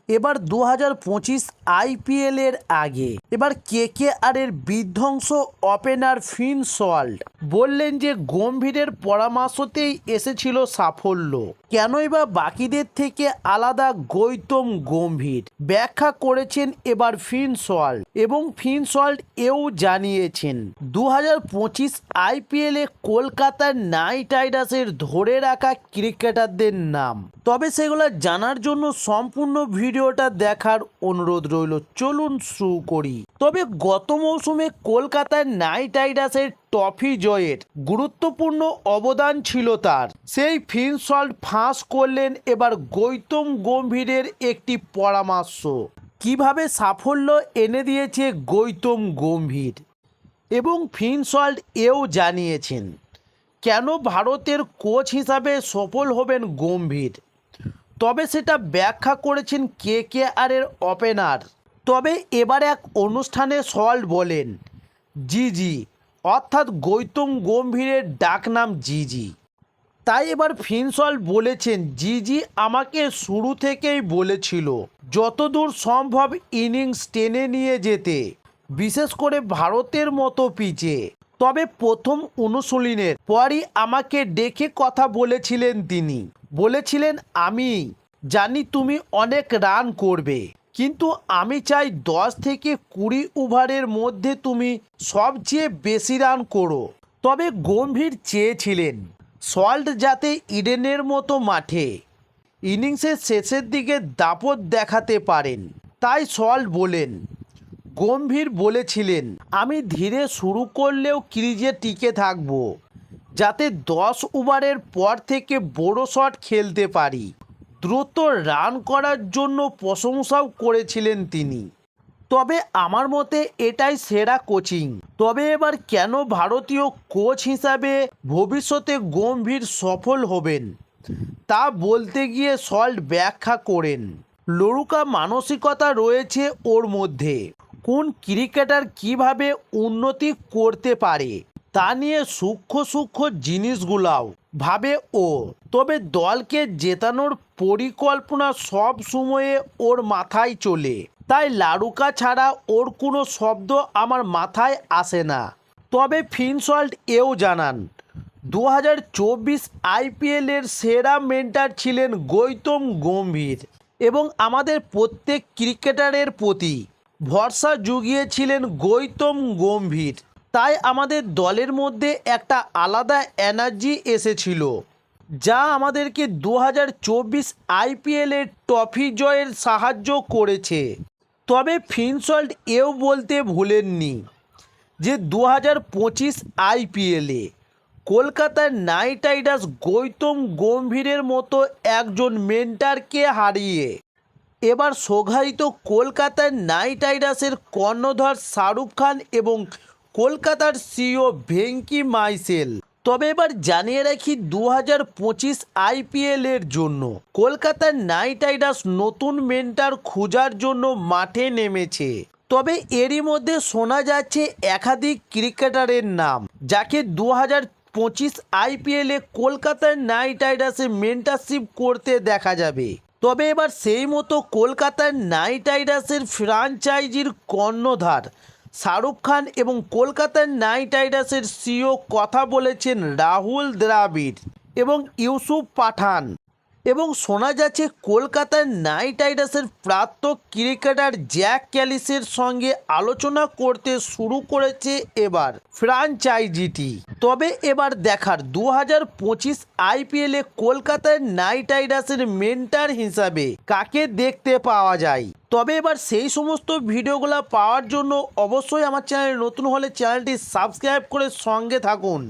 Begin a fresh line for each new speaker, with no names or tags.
এবার 2025 আইপিএলের আগে এবার কেকেআরের বিধ্বংস ওপেনার ফিন সল্ট বললেন যে গম্ভীরের পরামর্শতেই এসেছিল সাফল্য, কেনই বা বাকিদের থেকে আলাদা গৌতম গম্ভীর ব্যাখ্যা করেছেন এবার ফিন সল্ট। এবং ফিন সল্ট এও জানিয়েছেন 2025 আইপিএলে কলকাতার নাইট রাইডার্সের ধরে রাখা ক্রিকেটারদের নাম। তবে সেগুলো জানার জন্য সম্পূর্ণ ভিডিওটা দেখার অনুরোধ রইল। চলুন শুরু করি। তবে গত মৌসুমে কলকাতার নাইট রাইডার্সের ট্রফি জয়ের গুরুত্বপূর্ণ অবদান ছিল তার। সেই ফিন সল্ট ফাঁস করলেন এবার গৌতম গম্ভীরের একটি পরামর্শ, কিভাবে সাফল্য এনে দিয়েছে গৌতম গম্ভীর। এবং ফিন সল্ট এও জানিয়েছেন কেন ভারতের কোচ হিসাবে সফল হবেন গম্ভীর। তবে সেটা ব্যাখ্যা করেছেন কেকেআরের ওপেনার। তবে এবার এক অনুষ্ঠানে সল্ট বলেন জিজি, অর্থাৎ গৌতম গম্ভীরের ডাকনাম জিজি। তাই এবার ফিন সল্ট বলেছেন জিজি আমাকে শুরু থেকেই বলেছিল যতদূর সম্ভব ইনিংস টেনে নিয়ে যেতে, বিশেষ করে ভারতের মতো পিচে। তবে প্রথম অনুশীলনের পরই আমাকে ডেকে কথা বলেছিলেন তিনি। বলেছিলেন আমি জানি তুমি অনেক রান করবে, কিন্তু আমি চাই 10 থেকে 20 ওভারের মধ্যে তুমি সবচেয়ে বেশি রান করো। তবে গম্ভীর চেয়েছিলেন সল্ট যাতে ইডেনের মতো মাঠে ইনিংসের শেষের দিকে দাপট দেখাতে পারেন। তাই সল্ট বলেন গম্ভীর বলেছিলেন আমি ধীরে শুরু করলেও ক্রিজে টিকে থাকব, যাতে 10 ওভারের পর থেকে বড় শট খেলতে পারি। দ্রুত রান করার জন্য প্রশংসাও করেছিলেন তিনি। তবে আমার মতে এটাই সেরা কোচিং। তবে এবার কেন ভারতীয় কোচ হিসাবে ভবিষ্যতে গম্ভীর সফল হবেন তা বলতে গিয়ে সল্ট ব্যাখ্যা করেন লড়ুকা মানসিকতা রয়েছে ওর মধ্যে। কোন ক্রিকেটার কিভাবে উন্নতি করতে পারে তা নিয়ে সূক্ষ্ম সূক্ষ্ম জিনিসগুলাও ভাবে ও। তবে দলকে জেতানোর পরিকল্পনা সব সময়ে ওর মাথায় চলে, তাই লাড়ুকা ছাড়া ওর কোনো শব্দ আমার মাথায় আসে না। তবে ফিন সল্ট এও জানান 2024 আইপিএলের সেরা মেন্টর ছিলেন গৌতম গম্ভীর এবং আমাদের প্রত্যেক ক্রিকেটারের প্রতি ভরসা জুগিয়েছিলেন গৌতম গম্ভীর। তাই আমাদের দলের মধ্যে একটা আলাদা এনার্জি এসেছিল, যা আমাদেরকে 2024 আইপিএলের ট্রফি জয়ের সাহায্য করেছে। তবে ফিন সল্ট এও বলতে ভুলেননি যে 2025 আইপিএলে কলকাতার নাইট রাইডার্স গৌতম গম্ভীরের মতো একজন মেন্টরকে হারিয়ে এবার শোঘায়িত কলকাতার নাইট রাইডার্সের কর্ণধার শাহরুখ খান এবং কলকাতার সিইও ভেঙ্কি মাইসেল। তবে এবার জানিয়ে রাখি 2025 আইপিএলের জন্য কলকাতার নাইট রাইডার্স নতুন মেন্টর খোঁজার জন্য মাঠে নেমেছে। তবে এরই মধ্যে শোনা যাচ্ছে একাধিক ক্রিকেটারের নাম, যাকে 2025 আইপিএলে কলকাতার নাইট রাইডার্সে মেন্টরশিপ করতে দেখা যাবে। তবে এবার সেই মতো কলকাতার নাইট রাইডার্সের ফ্র্যাঞ্চাইজির কর্ণধার শাহরুখ খান এবং কলকাতার নাইট রাইডার্সের সিইও কথা বলেছেন রাহুল দ্রাবিড় এবং ইউসুফ পাঠান। এবং শোনা যাচ্ছে কলকাতার নাইট রাইডার্সের প্রাক্তন ক্রিকেটার জ্যাক ক্যালিসের সঙ্গে আলোচনা করতে শুরু করেছে এবার ফ্র্যাঞ্চাইজিটি। তবে এবার দেখার 2025 আইপিএলে কলকাতার নাইট রাইডার্সের মেন্টর হিসাবে কাকে দেখতে পাওয়া যায়। তবে এবার সেই সমস্ত ভিডিওগুলো পাওয়ার জন্য অবশ্যই আমার চ্যানেল নতুন হলে চ্যানেলটি সাবস্ক্রাইব করে সঙ্গে থাকুন।